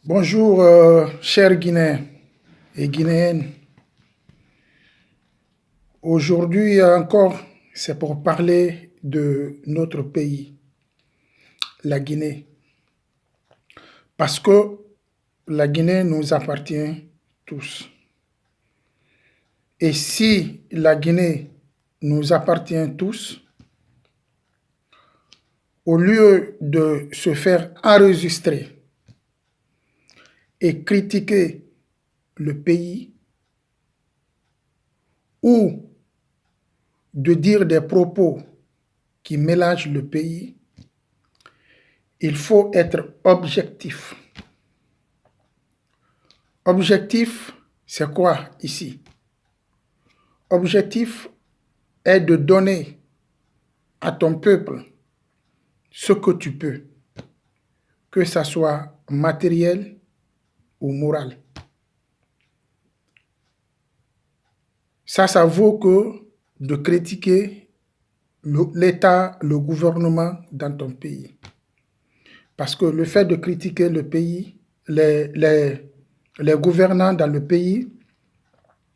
Bonjour, chers Guinéens et Guinéennes. Aujourd'hui encore, c'est pour parler de notre pays, la Guinée. Parce que la Guinée nous appartient tous. Et si la Guinée nous appartient tous, au lieu de se faire enregistrer et critiquer le pays ou de dire des propos qui mélangent le pays, il faut être objectif. Objectif, c'est quoi ici? Objectif est de donner à ton peuple ce que tu peux, que ça soit matériel ou moral. Ça vaut que de critiquer l'État, le gouvernement dans ton pays. Parce que le fait de critiquer le pays, les gouvernants dans le pays,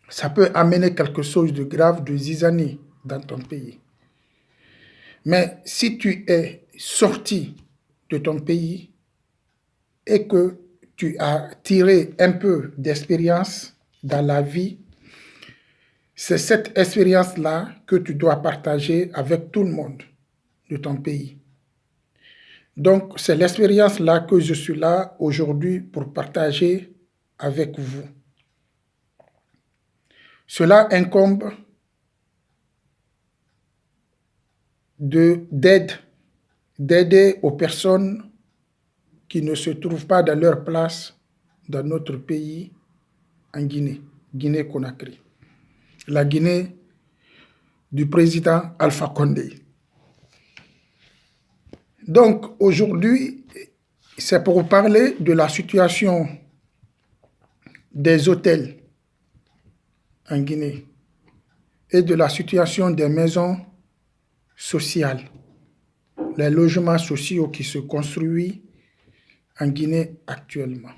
ça peut amener quelque chose de grave, de zizanie dans ton pays. Mais si tu es sorti de ton pays et que tu as tiré un peu d'expérience dans la vie, c'est cette expérience-là que tu dois partager avec tout le monde de ton pays. Donc, c'est l'expérience-là que je suis là aujourd'hui pour partager avec vous. Cela incombe d'aider aux personnes qui ne se trouvent pas dans leur place dans notre pays, en Guinée, Guinée-Conakry. La Guinée du président Alpha Condé. Donc aujourd'hui, c'est pour parler de la situation des hôtels en Guinée et de la situation des maisons sociales, les logements sociaux qui se construisent en Guinée actuellement.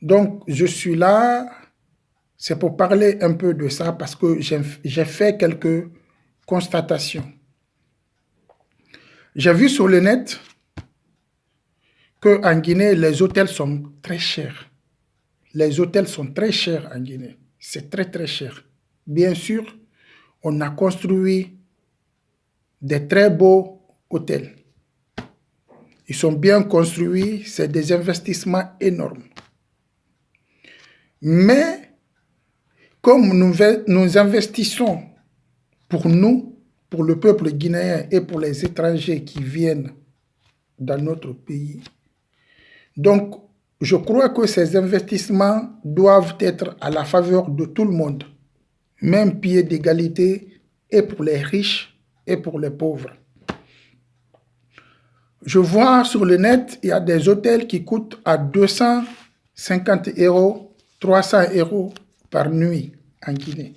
Donc je suis là, c'est pour parler un peu de ça parce que j'ai fait quelques constatations. J'ai vu sur le net qu'en Guinée, les hôtels sont très chers. Les hôtels sont très chers en Guinée. C'est très, très cher. Bien sûr, on a construit des très beaux hôtels. Ils sont bien construits, c'est des investissements énormes. Mais, comme nous investissons pour nous, pour le peuple guinéen et pour les étrangers qui viennent dans notre pays, donc je crois que ces investissements doivent être à la faveur de tout le monde, même pied d'égalité et pour les riches et pour les pauvres. Je vois sur le net, il y a des hôtels qui coûtent à 250 €, 300 € par nuit en Guinée.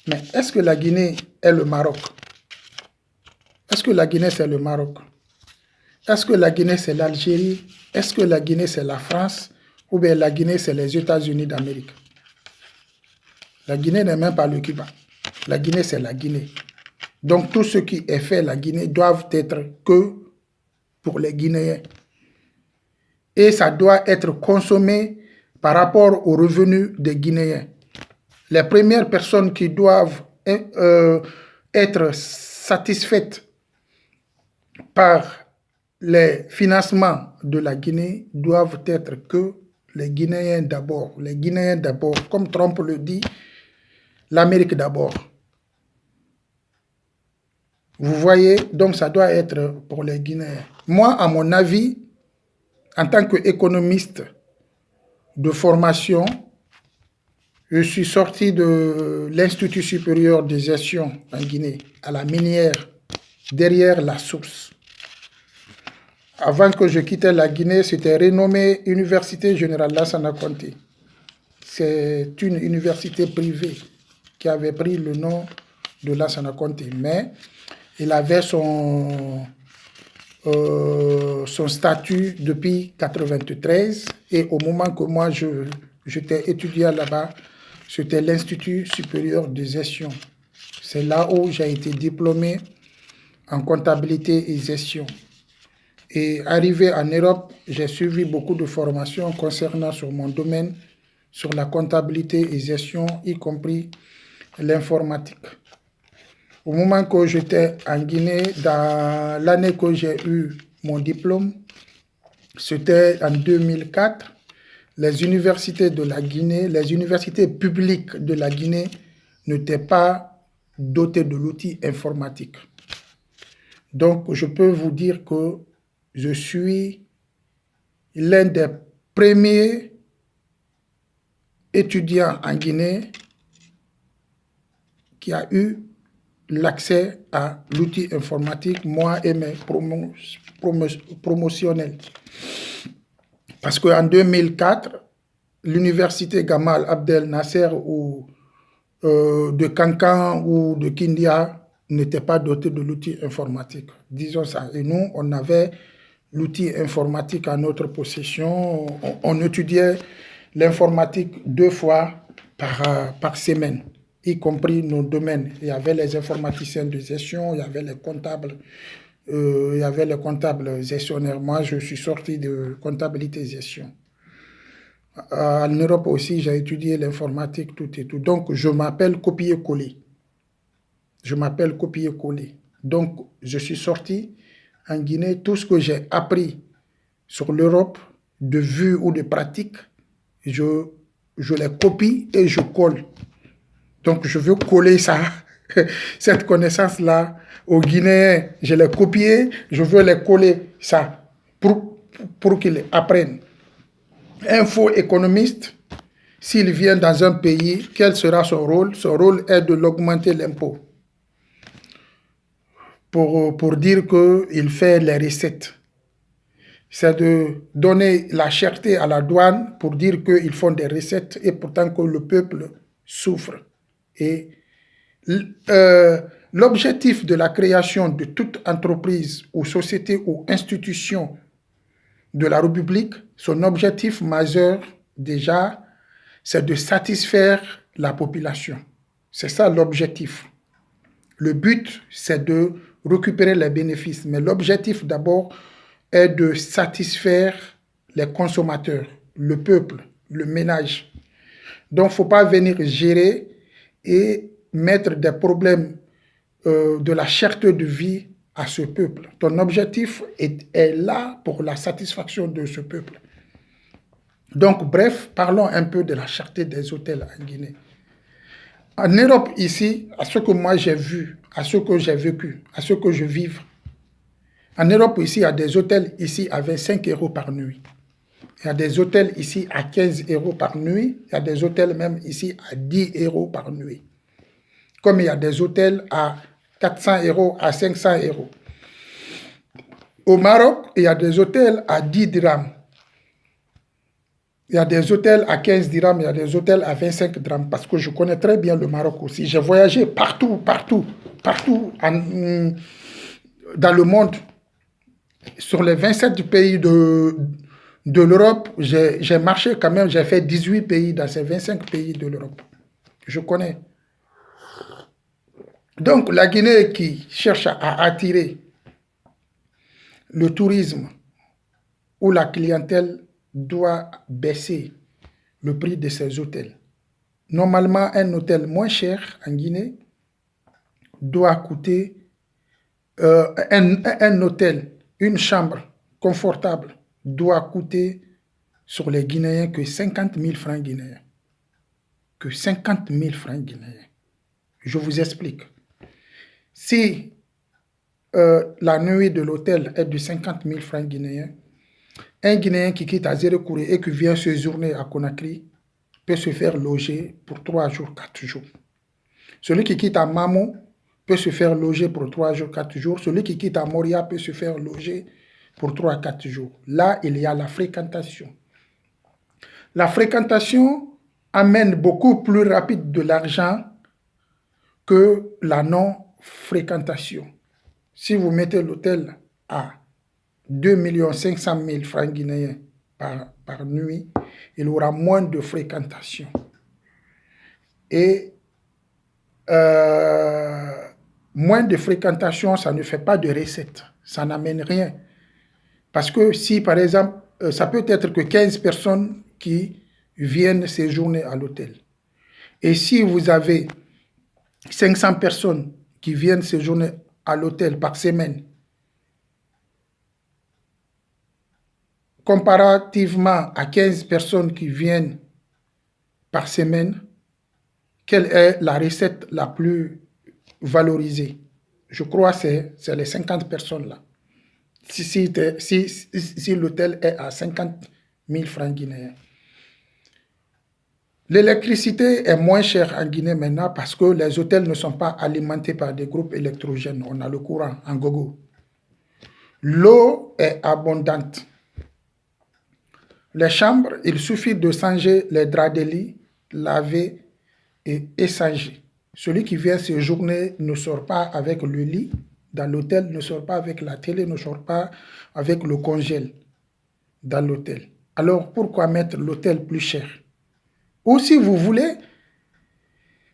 Mais est-ce que la Guinée est le Maroc? Est-ce que la Guinée c'est le Maroc? Est-ce que la Guinée c'est l'Algérie? Est-ce que la Guinée c'est la France? Ou bien la Guinée c'est les États-Unis d'Amérique? La Guinée n'est même pas le Cuba. La Guinée c'est la Guinée. Donc tout ce qui est fait la Guinée doit être que pour les Guinéens. Et ça doit être consommé par rapport aux revenus des Guinéens. Les premières personnes qui doivent être satisfaites par les financements de la Guinée doivent être que les Guinéens d'abord. Les Guinéens d'abord, comme Trump le dit, l'Amérique d'abord. Vous voyez, donc ça doit être pour les Guinéens. Moi, à mon avis, en tant qu'économiste de formation, je suis sorti de l'Institut supérieur de gestion en Guinée, à la minière, derrière la source. Avant que je quitte la Guinée, c'était renommé Université Générale Lansana Conté. C'est une université privée qui avait pris le nom de Lansana Conté, mais il avait son statut depuis 1993 et au moment que moi j'étais étudiant là-bas, c'était l'Institut supérieur de gestion. C'est là où j'ai été diplômé en comptabilité et gestion. Et arrivé en Europe, j'ai suivi beaucoup de formations concernant sur mon domaine, sur la comptabilité et gestion, y compris l'informatique. Au moment que j'étais en Guinée, dans l'année que j'ai eu mon diplôme, c'était en 2004, les universités de la Guinée, les universités publiques de la Guinée n'étaient pas dotées de l'outil informatique. Donc, je peux vous dire que je suis l'un des premiers étudiants en Guinée qui a eu l'accès à l'outil informatique, moi et mes promotionnels. Parce qu'en 2004, l'université Gamal Abdel Nasser ou de Kankan ou de Kindia n'était pas dotée de l'outil informatique. Disons ça. Et nous, on avait l'outil informatique à notre possession. On étudiait l'informatique 2 fois par semaine, y compris nos domaines. Il y avait les informaticiens de gestion, il y avait les comptables, gestionnaires. Moi, je suis sorti de comptabilité gestion. En Europe aussi, j'ai étudié l'informatique, tout et tout. Donc, je m'appelle copier-coller. Donc, je suis sorti en Guinée. Tout ce que j'ai appris sur l'Europe, de vue ou de pratique, je les copie et je colle. Donc, je veux coller ça, cette connaissance-là, aux Guinéens. Je l'ai copié, je veux les coller ça pour qu'ils apprennent. Un faux économiste, s'il vient dans un pays, quel sera son rôle? Son rôle est de l'augmenter l'impôt. Pour dire qu'il fait les recettes. C'est de donner la cherté à la douane pour dire qu'ils font des recettes et pourtant que le peuple souffre. Et l'objectif de la création de toute entreprise ou société ou institution de la République, son objectif majeur déjà, c'est de satisfaire la population. C'est ça l'objectif. Le but, c'est de récupérer les bénéfices. Mais l'objectif d'abord est de satisfaire les consommateurs, le peuple, le ménage. Donc, il ne faut pas venir gérer et mettre des problèmes de la cherté de vie à ce peuple. Ton objectif est là pour la satisfaction de ce peuple. Donc, bref, parlons un peu de la cherté des hôtels en Guinée. En Europe, ici, à ce que moi j'ai vu, à ce que j'ai vécu, à ce que je vive, en Europe, ici, il y a des hôtels ici à 25 € par nuit. Il y a des hôtels ici à 15 € par nuit. Il y a des hôtels même ici à 10 € par nuit. Comme il y a des hôtels à 400 €, à 500 €. Au Maroc, il y a des hôtels à 10 dirhams. Il y a des hôtels à 15 dirhams, il y a des hôtels à 25 dirhams, parce que je connais très bien le Maroc aussi. J'ai voyagé partout dans le monde. Sur les 27 pays de l'Europe, j'ai marché quand même, j'ai fait 18 pays dans ces 25 pays de l'Europe. Je connais. Donc, la Guinée qui cherche à attirer le tourisme où la clientèle doit baisser le prix de ses hôtels. Normalement, un hôtel moins cher en Guinée doit coûter un hôtel, une chambre confortable doit coûter sur les Guinéens que 50 000 francs guinéens. Que 50 000 francs guinéens. Je vous explique. Si la nuit de l'hôtel est de 50 000 francs guinéens, un Guinéen qui quitte à Zérekouré et qui vient séjourner à Conakry peut se faire loger pour 3 jours, 4 jours. Celui qui quitte à Mamo peut se faire loger pour 3 jours, 4 jours. Celui qui quitte à Moria peut se faire loger pour 3 à 4 jours. Là, il y a la fréquentation. La fréquentation amène beaucoup plus rapide de l'argent que la non-fréquentation. Si vous mettez l'hôtel à 2 500 000 francs guinéens par nuit, il aura moins de fréquentation. Et moins de fréquentation, ça ne fait pas de recette. Ça n'amène rien. Parce que si, par exemple, ça peut être que 15 personnes qui viennent séjourner à l'hôtel. Et si vous avez 500 personnes qui viennent séjourner à l'hôtel par semaine, comparativement à 15 personnes qui viennent par semaine, quelle est la recette la plus valorisée? Je crois que c'est les 50 personnes là. Si l'hôtel est à 50 000 francs guinéens. L'électricité est moins chère en Guinée maintenant parce que les hôtels ne sont pas alimentés par des groupes électrogènes. On a le courant en gogo. L'eau est abondante. Les chambres, il suffit de changer les draps de lit, laver et échanger. Celui qui vient séjourner ne sort pas avec le lit dans l'hôtel, ne sort pas avec la télé, ne sort pas avec le congèle dans l'hôtel. Alors pourquoi mettre l'hôtel plus cher? Ou si vous voulez,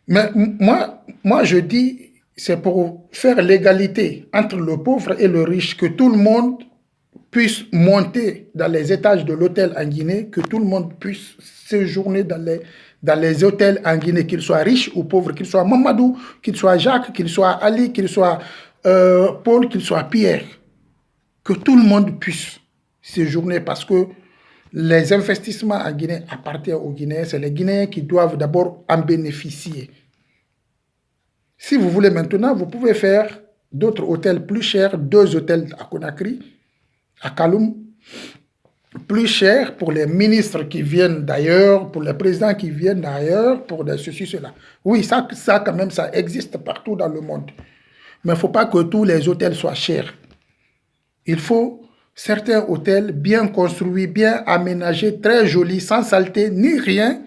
mais moi je dis, c'est pour faire l'égalité entre le pauvre et le riche, que tout le monde puisse monter dans les étages de l'hôtel en Guinée, que tout le monde puisse séjourner dans les hôtels en Guinée, qu'il soit riche ou pauvre, qu'il soit Mamadou, qu'il soit Jacques, qu'il soit Ali, qu'il soit Paul, qu'il soit Pierre. Que tout le monde puisse séjourner parce que les investissements en Guinée appartiennent aux Guinéens. C'est les Guinéens qui doivent d'abord en bénéficier. Si vous voulez maintenant, vous pouvez faire d'autres hôtels plus chers, 2 hôtels à Conakry, à Kaloum, plus cher pour les ministres qui viennent d'ailleurs, pour les présidents qui viennent d'ailleurs, pour ceci, cela. Oui, ça quand même, ça existe partout dans le monde. Mais il ne faut pas que tous les hôtels soient chers. Il faut certains hôtels bien construits, bien aménagés, très jolis, sans saleté ni rien,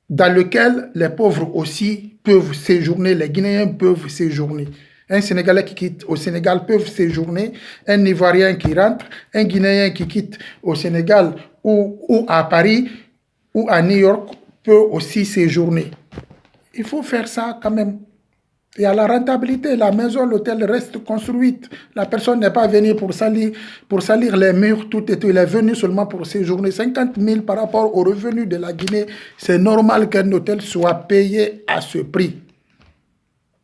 dans lequel les pauvres aussi peuvent séjourner, les Guinéens peuvent séjourner. Un Sénégalais qui quitte au Sénégal peut séjourner, un Ivoirien qui rentre, un Guinéen qui quitte au Sénégal ou à Paris ou à New York peut aussi séjourner. Il faut faire ça quand même. Il y a la rentabilité, la maison, l'hôtel reste construite. La personne n'est pas venue pour salir les murs, tout et tout. Il est venu seulement pour séjourner. 50 000 par rapport aux revenus de la Guinée, c'est normal qu'un hôtel soit payé à ce prix.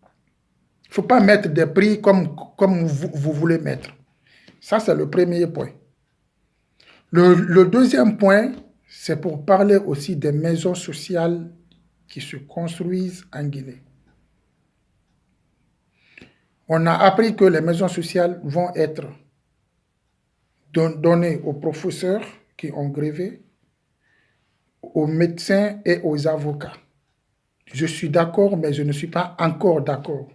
Il ne faut pas mettre des prix comme vous voulez mettre. Ça, c'est le premier point. Le deuxième point, c'est pour parler aussi des maisons sociales qui se construisent en Guinée. On a appris que les maisons sociales vont être données aux professeurs qui ont grévé, aux médecins et aux avocats. Je suis d'accord, mais je ne suis pas encore d'accord.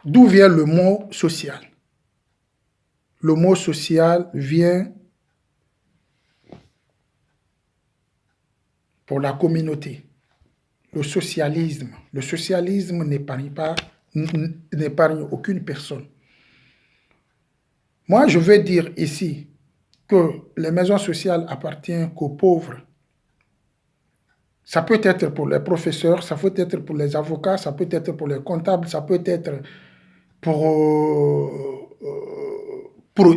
D'où vient le mot social? Le mot social vient pour la communauté. Le socialisme n'épargne aucune personne. Moi, je veux dire ici que les maisons sociales appartiennent qu'aux pauvres. Ça peut être pour les professeurs, ça peut être pour les avocats, ça peut être pour les comptables, ça peut être pour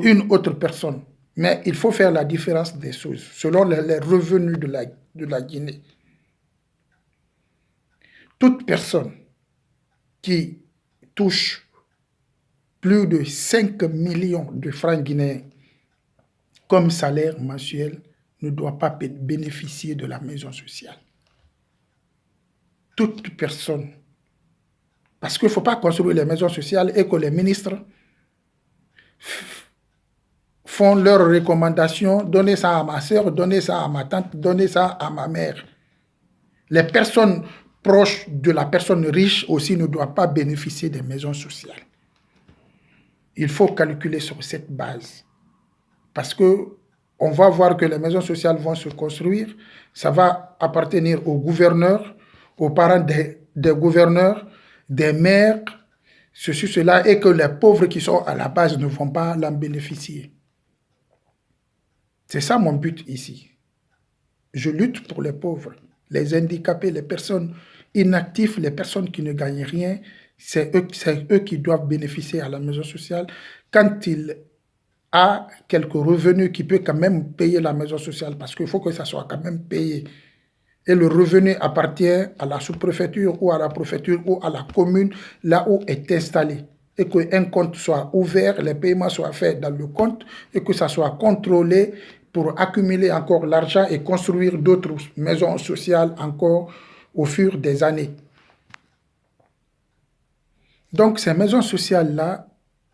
une autre personne. Mais il faut faire la différence des choses selon les revenus de la Guinée. Toute personne qui touche plus de 5 millions de francs guinéens comme salaire mensuel ne doit pas bénéficier de la maison sociale. Toute personne. Parce qu'il ne faut pas construire les maisons sociales et que les ministres font leurs recommandations, donnez ça à ma soeur, donnez ça à ma tante, donnez ça à ma mère. Les personnes proches de la personne riche aussi ne doivent pas bénéficier des maisons sociales. Il faut calculer sur cette base. Parce que on va voir que les maisons sociales vont se construire, ça va appartenir aux gouverneurs, aux parents des gouverneurs, des maires, ceci, cela, et que les pauvres qui sont à la base ne vont pas l'en bénéficier. C'est ça mon but ici. Je lutte pour les pauvres, les handicapés, les personnes inactives, les personnes qui ne gagnent rien. C'est eux qui doivent bénéficier à la maison sociale. Quand il a quelques revenus qui peut quand même payer la maison sociale, parce qu'il faut que ça soit quand même payé. Et le revenu appartient à la sous-préfecture ou à la préfecture ou à la commune, là où est installé. Et qu'un compte soit ouvert, les paiements soient faits dans le compte et que ça soit contrôlé pour accumuler encore l'argent et construire d'autres maisons sociales encore au fur des années. Donc ces maisons sociales-là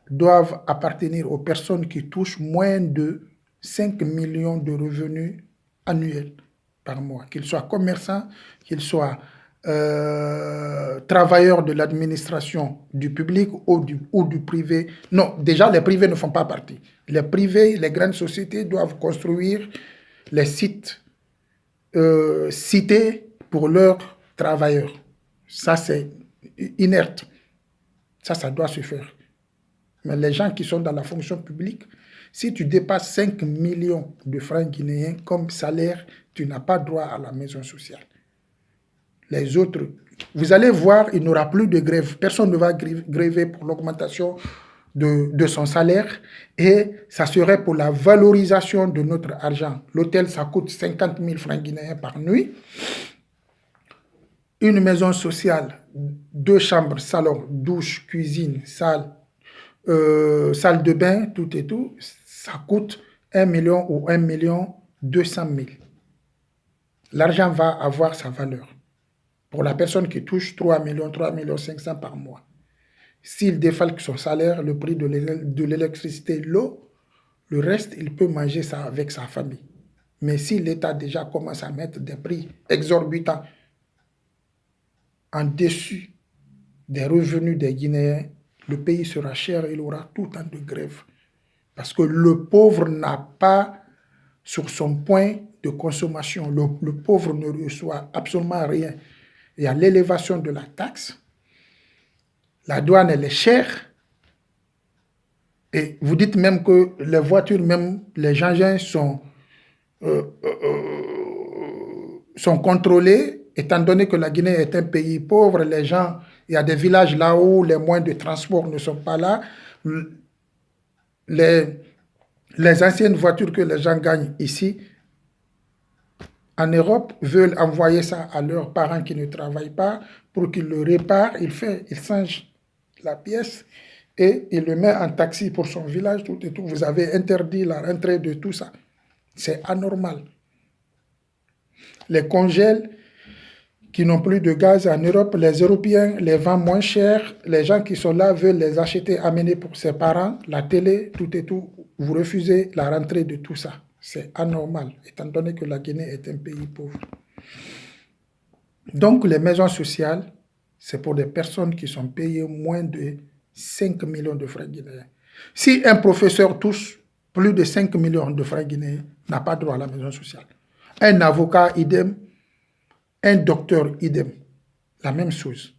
doivent appartenir aux personnes qui touchent moins de 5 millions de revenus annuels par mois, qu'ils soient commerçants, qu'ils soient travailleurs de l'administration du public ou du privé. Non, déjà les privés ne font pas partie. Les privés, les grandes sociétés doivent construire les sites cités pour leurs travailleurs. Ça, c'est inerte. Ça doit se faire. Mais les gens qui sont dans la fonction publique, si tu dépasses 5 millions de francs guinéens comme salaire, tu n'as pas droit à la maison sociale. Les autres, vous allez voir, il n'y aura plus de grève. Personne ne va gréver pour l'augmentation de son salaire et ça serait pour la valorisation de notre argent. L'hôtel, ça coûte 50 000 francs guinéens par nuit. Une maison sociale, 2 chambres, salon, douche, cuisine, salle de bain, tout et tout, ça coûte 1 million ou 1 million 200 000. L'argent va avoir sa valeur. Pour la personne qui touche 3 millions 500 par mois. S'il défalque son salaire, le prix de l'électricité, l'eau, le reste, il peut manger ça avec sa famille. Mais si l'État déjà commence à mettre des prix exorbitants en dessus des revenus des Guinéens, le pays sera cher, il aura tout le temps de grève. Parce que le pauvre n'a pas sur son point de consommation. Le pauvre ne reçoit absolument rien. Il y a l'élévation de la taxe. La douane, elle est chère. Et vous dites même que les voitures, même les engins sont contrôlés, étant donné que la Guinée est un pays pauvre, les gens, il y a des villages là où les moyens de transport ne sont pas là. Les anciennes voitures que les gens gagnent ici, en Europe, veulent envoyer ça à leurs parents qui ne travaillent pas pour qu'ils le réparent. Ils changent la pièce et ils le mettent en taxi pour son village, tout et tout. Vous avez interdit la rentrée de tout ça. C'est anormal. Les congèles qui n'ont plus de gaz en Europe, les Européens les vendent moins cher. Les gens qui sont là veulent les acheter, amener pour ses parents, la télé, tout et tout. Vous refusez la rentrée de tout ça. C'est anormal, étant donné que la Guinée est un pays pauvre. Donc, les maisons sociales, c'est pour des personnes qui sont payées moins de 5 millions de francs guinéens. Si un professeur touche plus de 5 millions de francs guinéens, n'a pas droit à la maison sociale. Un avocat, idem. Un docteur, idem. La même chose.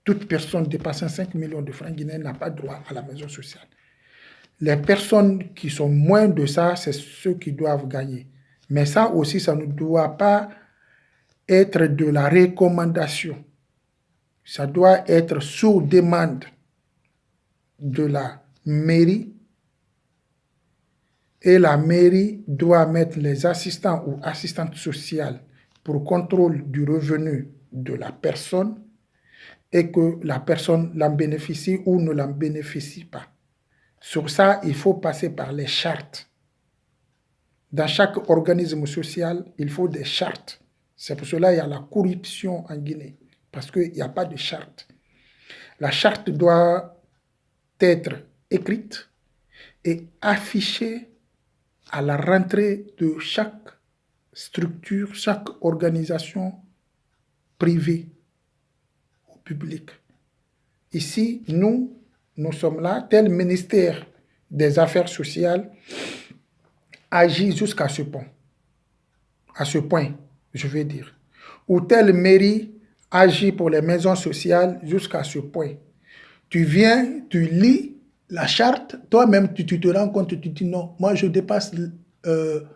Toute personne dépassant 5 millions de francs guinéens n'a pas droit à la maison sociale. Les personnes qui sont moins de ça, c'est ceux qui doivent gagner. Mais ça aussi, ça ne doit pas être de la recommandation. Ça doit être sous demande de la mairie. Et la mairie doit mettre les assistants ou assistantes sociales pour contrôle du revenu de la personne et que la personne l'en bénéficie ou ne l'en bénéficie pas. Sur ça, il faut passer par les chartes. Dans chaque organisme social, il faut des chartes. C'est pour cela qu'il y a la corruption en Guinée, parce qu'il n'y a pas de charte. La charte doit être écrite et affichée à la rentrée de chaque structure, chaque organisation privée ou publique. Ici, nous sommes là, tel ministère des Affaires sociales agit jusqu'à ce point. À ce point, je vais dire. Ou telle mairie agit pour les maisons sociales jusqu'à ce point. Tu viens, tu lis la charte, toi-même, tu te rends compte, tu te dis non, moi je dépasse le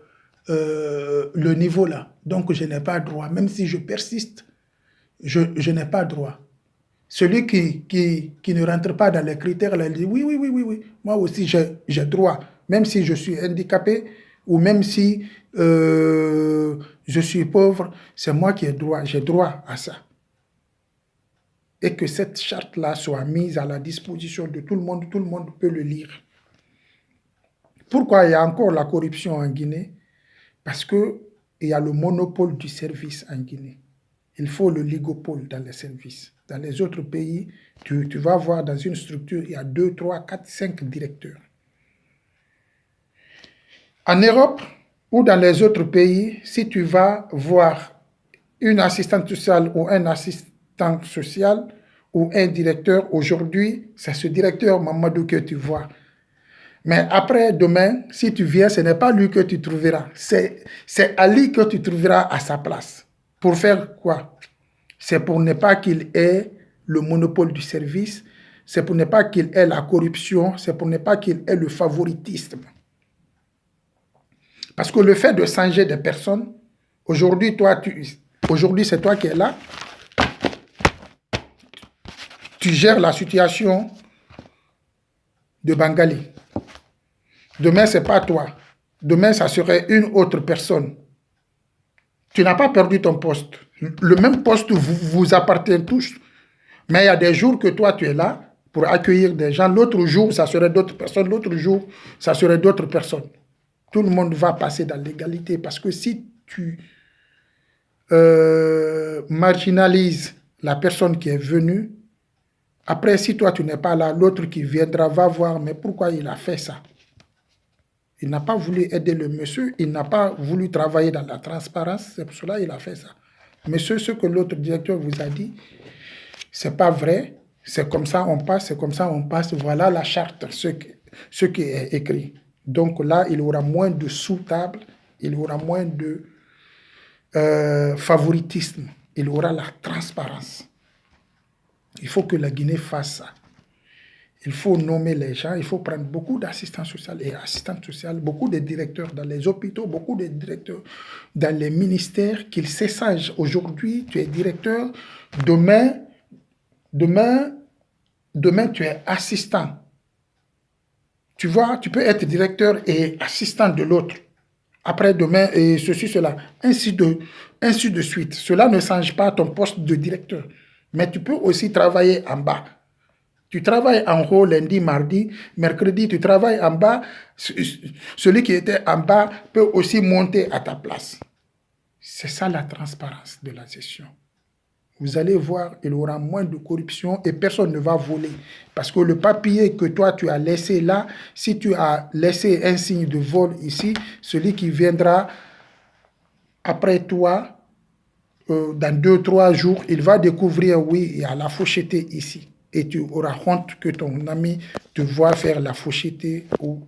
niveau là. Donc je n'ai pas droit. Même si je persiste, je n'ai pas droit. Celui qui ne rentre pas dans les critères, là, il dit oui, oui, oui, oui, oui. Moi aussi j'ai droit. Même si je suis handicapé ou même si je suis pauvre, c'est moi qui ai droit. J'ai droit à ça. Et que cette charte-là soit mise à la disposition de tout le monde peut le lire. Pourquoi il y a encore la corruption en Guinée? Parce qu'il y a le monopole du service en Guinée. Il faut le ligopole dans les services. Dans les autres pays, tu vas voir dans une structure, il y a 2, 3, 4, 5 directeurs. En Europe ou dans les autres pays, si tu vas voir une assistante sociale ou un assistant social ou un directeur, aujourd'hui, c'est ce directeur Mamadou que tu vois. Mais après, demain, si tu viens, ce n'est pas lui que tu trouveras. C'est Ali que tu trouveras à sa place. Pour faire quoi? C'est pour ne pas qu'il ait le monopole du service, c'est pour ne pas qu'il ait la corruption, c'est pour ne pas qu'il ait le favoritisme. Parce que le fait de changer de personne, aujourd'hui, c'est toi qui es là, tu gères la situation de Bengali. Demain, ce n'est pas toi. Demain, ça serait une autre personne. Tu n'as pas perdu ton poste. Le même poste vous appartient tous. Mais il y a des jours que toi, tu es là pour accueillir des gens. L'autre jour, ça serait d'autres personnes. L'autre jour, ça serait d'autres personnes. Tout le monde va passer dans l'égalité. Parce que si tu marginalises la personne qui est venue, après, si toi, tu n'es pas là, l'autre qui viendra va voir, mais pourquoi il a fait ça? Il n'a pas voulu aider le monsieur, il n'a pas voulu travailler dans la transparence, c'est pour cela qu'il a fait ça. Monsieur, ce que l'autre directeur vous a dit, c'est pas vrai, c'est comme ça on passe, c'est comme ça on passe, voilà la charte, ce qui est écrit. Donc là, il aura moins de sous-table, il aura moins de favoritisme, il aura la transparence. Il faut que la Guinée fasse ça. Il faut nommer les gens, il faut prendre beaucoup d'assistants sociaux et assistantes sociales, beaucoup de directeurs dans les hôpitaux, beaucoup de directeurs dans les ministères, qu'ils s'essagent. Aujourd'hui, tu es directeur, demain, tu es assistant. Tu vois, tu peux être directeur et assistant de l'autre. Après, demain, et ceci, cela, ainsi de suite. Cela ne change pas ton poste de directeur. Mais tu peux aussi travailler en bas. Tu travailles en haut lundi, mardi, mercredi, tu travailles en bas. Celui qui était en bas peut aussi monter à ta place. C'est ça la transparence de la gestion. Vous allez voir, il y aura moins de corruption et personne ne va voler. Parce que le papier que toi tu as laissé là, si tu as laissé un signe de vol ici, celui qui viendra après toi, dans 2-3 jours, il va découvrir, oui, il y a la faucheté ici. Et tu auras honte que ton ami te voit faire la faucheté ou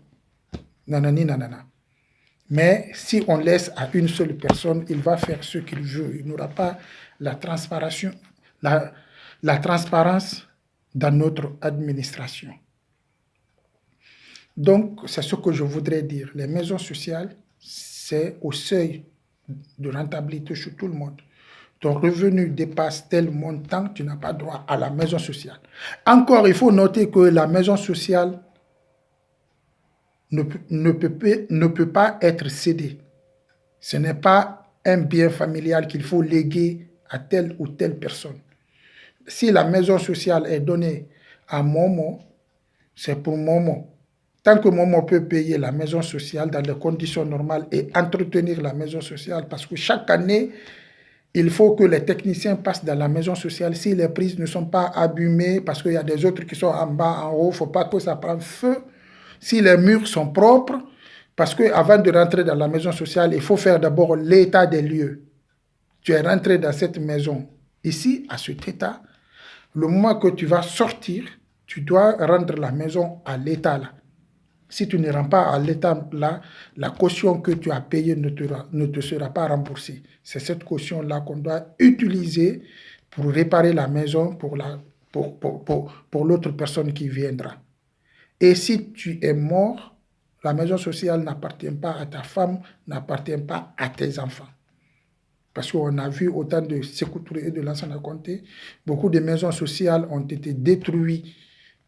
nanani nanana. Mais si on laisse à une seule personne, il va faire ce qu'il veut. Il n'aura pas la transparence dans notre administration. Donc, c'est ce que je voudrais dire. Les maisons sociales, c'est au seuil de rentabilité chez tout le monde. Ton revenu dépasse tel montant, tu n'as pas droit à la maison sociale. Encore, il faut noter que la maison sociale ne peut pas être cédée. Ce n'est pas un bien familial qu'il faut léguer à telle ou telle personne. Si la maison sociale est donnée à Momo, c'est pour Momo. Tant que Momo peut payer la maison sociale dans les conditions normales et entretenir la maison sociale, parce que chaque année, il faut que les techniciens passent dans la maison sociale. Si les prises ne sont pas abîmées, parce qu'il y a des autres qui sont en bas, en haut, il ne faut pas que ça prenne feu. Si les murs sont propres, parce qu'avant de rentrer dans la maison sociale, il faut faire d'abord l'état des lieux. Tu es rentré dans cette maison. Ici, à cet état, le moment que tu vas sortir, tu dois rendre la maison à l'état là. Si tu ne rends pas à l'état là, la caution que tu as payée ne te sera pas remboursée. C'est cette caution-là qu'on doit utiliser pour réparer la maison, pour pour l'autre personne qui viendra. Et si tu es mort, la maison sociale n'appartient pas à ta femme, n'appartient pas à tes enfants. Parce qu'on a vu au temps de Sékou Touré et de Lansana Conté, beaucoup de maisons sociales ont été détruites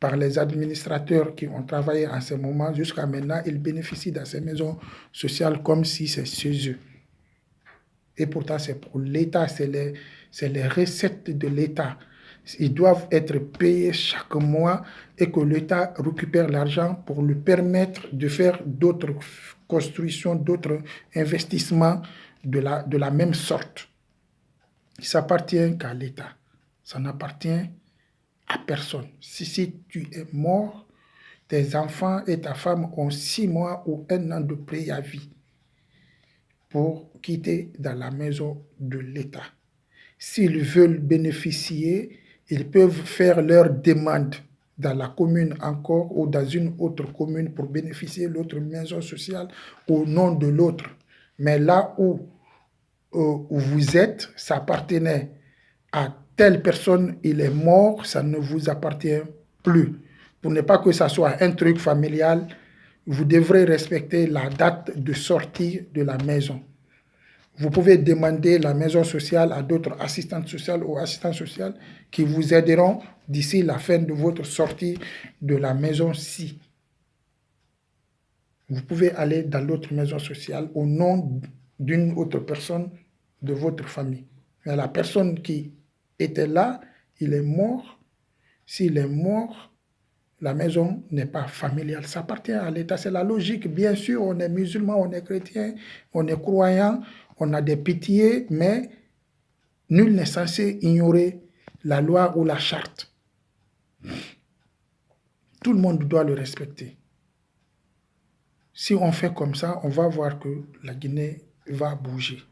par les administrateurs qui ont travaillé en ce moment. Jusqu'à maintenant, ils bénéficient de ces maisons sociales comme si c'est chez eux. Et pourtant, c'est pour l'État, c'est les recettes de l'État. Ils doivent être payés chaque mois et que l'État récupère l'argent pour lui permettre de faire d'autres constructions, d'autres investissements de la même sorte. Ça appartient qu'à l'État. Ça n'appartient à personne. Si tu es mort, tes enfants et ta femme ont 6 mois ou 1 an de préavis pour quitter dans la maison de l'État. S'ils veulent bénéficier, ils peuvent faire leur demande dans la commune encore ou dans une autre commune pour bénéficier de l'autre maison sociale au nom de l'autre. Mais là où vous êtes, ça appartenait à telle personne, il est mort, ça ne vous appartient plus. Pour ne pas que ça soit un truc familial, vous devrez respecter la date de sortie de la maison. Vous pouvez demander la maison sociale à d'autres assistantes sociales ou assistants sociaux qui vous aideront d'ici la fin de votre sortie de la maison-ci. Vous pouvez aller dans l'autre maison sociale au nom d'une autre personne de votre famille. Mais la personne qui était là, il est mort. S'il est mort, la maison n'est pas familiale. Ça appartient à l'État. C'est la logique. Bien sûr, on est musulman, on est chrétien, on est croyant, on a des pitiés, mais nul n'est censé ignorer la loi ou la charte. Tout le monde doit le respecter. Si on fait comme ça, on va voir que la Guinée va bouger.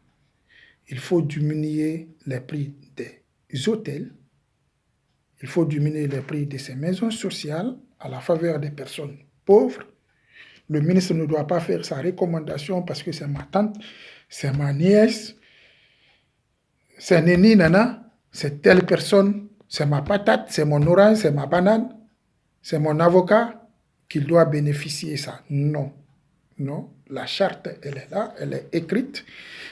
Il faut diminuer les prix des hôtels. Il faut diminuer les prix de ces maisons sociales à la faveur des personnes pauvres. Le ministre ne doit pas faire sa recommandation parce que c'est ma tante, c'est ma nièce, c'est Neni Nana, c'est telle personne, c'est ma patate, c'est mon orange, c'est ma banane, c'est mon avocat qui doit bénéficier de ça. Non, non, la charte, elle est là, elle est écrite.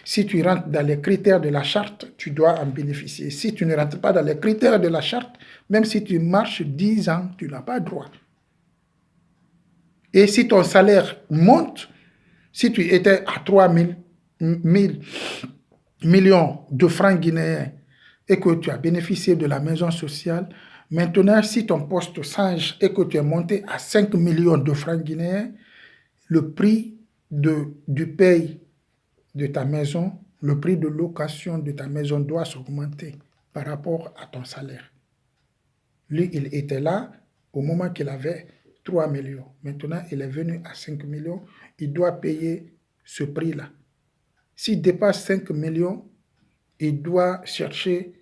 Si tu rentres dans les critères de la charte, tu dois en bénéficier. Si tu ne rentres pas dans les critères de la charte, même si tu marches 10 ans, tu n'as pas droit. Et si ton salaire monte, si tu étais à 3 000 millions de francs guinéens et que tu as bénéficié de la maison sociale, maintenant, si ton poste change et que tu es monté à 5 millions de francs guinéens, le prix du paye de ta maison, le prix de location de ta maison doit s'augmenter par rapport à ton salaire. Lui, il était là au moment qu'il avait 3 millions. Maintenant, il est venu à 5 millions. Il doit payer ce prix-là. S'il dépasse 5 millions, il doit chercher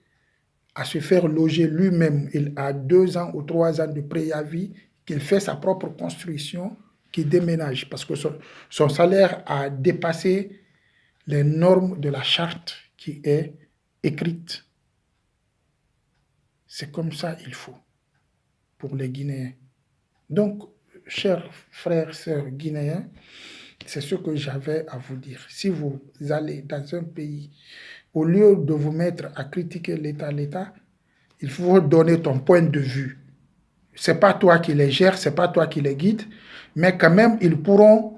à se faire loger lui-même. Il a 2 ans ou 3 ans de préavis, qu'il fait sa propre construction, qu'il déménage parce que son salaire a dépassé les normes de la charte qui est écrite. C'est comme ça il faut pour les Guinéens. Donc, chers frères, sœurs guinéens, c'est ce que j'avais à vous dire. Si vous allez dans un pays, au lieu de vous mettre à critiquer l'État, il faut donner ton point de vue. Ce n'est pas toi qui les gères, ce n'est pas toi qui les guides, mais quand même, ils pourront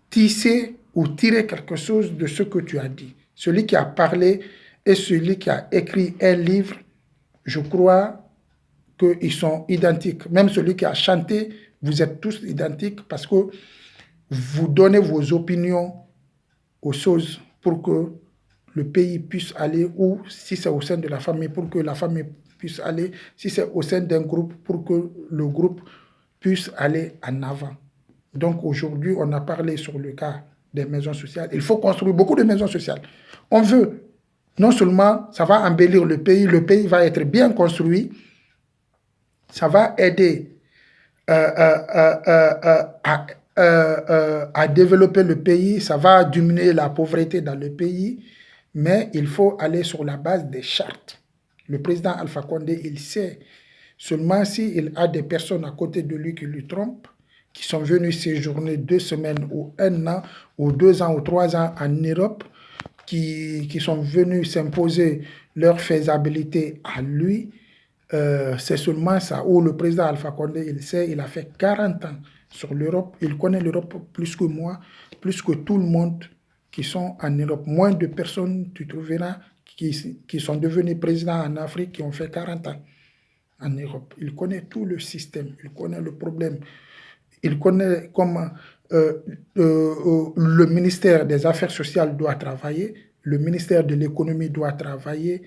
tisser ou tirer quelque chose de ce que tu as dit. Celui qui a parlé et celui qui a écrit un livre, je crois qu'ils sont identiques. Même celui qui a chanté, vous êtes tous identiques parce que vous donnez vos opinions aux choses pour que le pays puisse aller, ou si c'est au sein de la famille, pour que la famille puisse aller, si c'est au sein d'un groupe, pour que le groupe puisse aller en avant. Donc aujourd'hui, on a parlé sur le cas des maisons sociales. Il faut construire beaucoup de maisons sociales. On veut, non seulement ça va embellir le pays va être bien construit, ça va aider à développer le pays, ça va diminuer la pauvreté dans le pays, mais il faut aller sur la base des chartes. Le président Alpha Condé, il sait Seulement s'il a des personnes à côté de lui qui lui trompent, qui sont venus séjourner 2 semaines ou 1 an ou 2 ans ou 3 ans en Europe, qui sont venus s'imposer leur faisabilité à lui, c'est seulement ça. Où le président Alpha Condé, il sait, il a fait 40 ans sur l'Europe, il connaît l'Europe plus que moi, plus que tout le monde qui sont en Europe. Moins de personnes, tu trouveras, qui sont devenus présidents en Afrique, qui ont fait 40 ans en Europe. Il connaît tout le système, il connaît le problème, il connaît comment le ministère des Affaires sociales doit travailler, le ministère de l'économie doit travailler,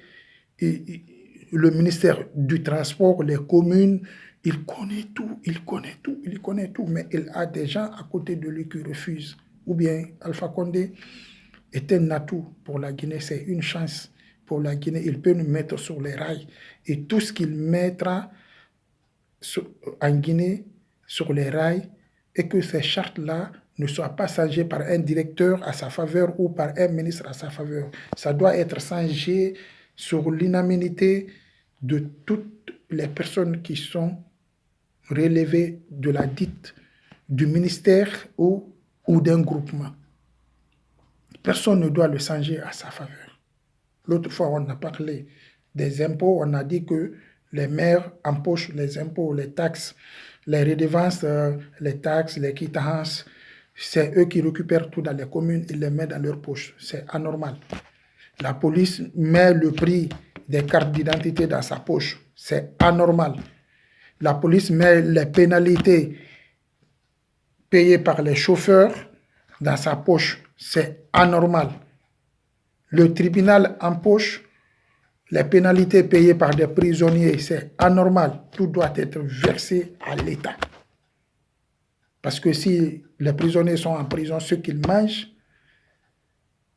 et le ministère du transport, les communes, il connaît tout, il connaît tout, il connaît tout, mais il a des gens à côté de lui qui refusent. Ou bien Alpha Condé est un atout pour la Guinée, c'est une chance pour la Guinée, il peut nous mettre sur les rails. Et tout ce qu'il mettra en Guinée sur les rails, et que ces chartes-là ne soient pas changées par un directeur à sa faveur ou par un ministre à sa faveur. Ça doit être changé sur l'unanimité de toutes les personnes qui sont relevées de la dite du ministère ou d'un groupement. Personne ne doit le changer à sa faveur. L'autre fois, on a parlé des impôts, on a dit que les maires empochent les impôts, les taxes, les redevances, les taxes, les quittances. C'est eux qui récupèrent tout dans les communes, ils les mettent dans leur poche. C'est anormal. La police met le prix des cartes d'identité dans sa poche. C'est anormal. La police met les pénalités payées par les chauffeurs dans sa poche. C'est anormal. Le tribunal empoche les pénalités payées par des prisonniers. C'est anormal. Tout doit être versé à l'État. Parce que si les prisonniers sont en prison, ce qu'ils mangent,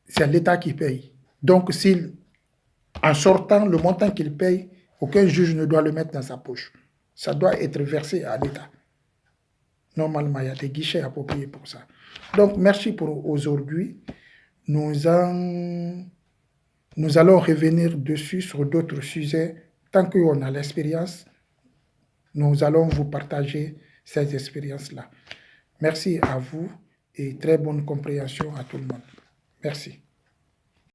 c'est l'État qui paye. Donc, en sortant le montant qu'il paye, aucun juge ne doit le mettre dans sa poche. Ça doit être versé à l'État. Normalement, il y a des guichets appropriés pour ça. Donc, merci pour aujourd'hui. Nous allons revenir dessus sur d'autres sujets. Tant qu'on a l'expérience, nous allons vous partager ces expériences-là. Merci à vous et très bonne compréhension à tout le monde. Merci.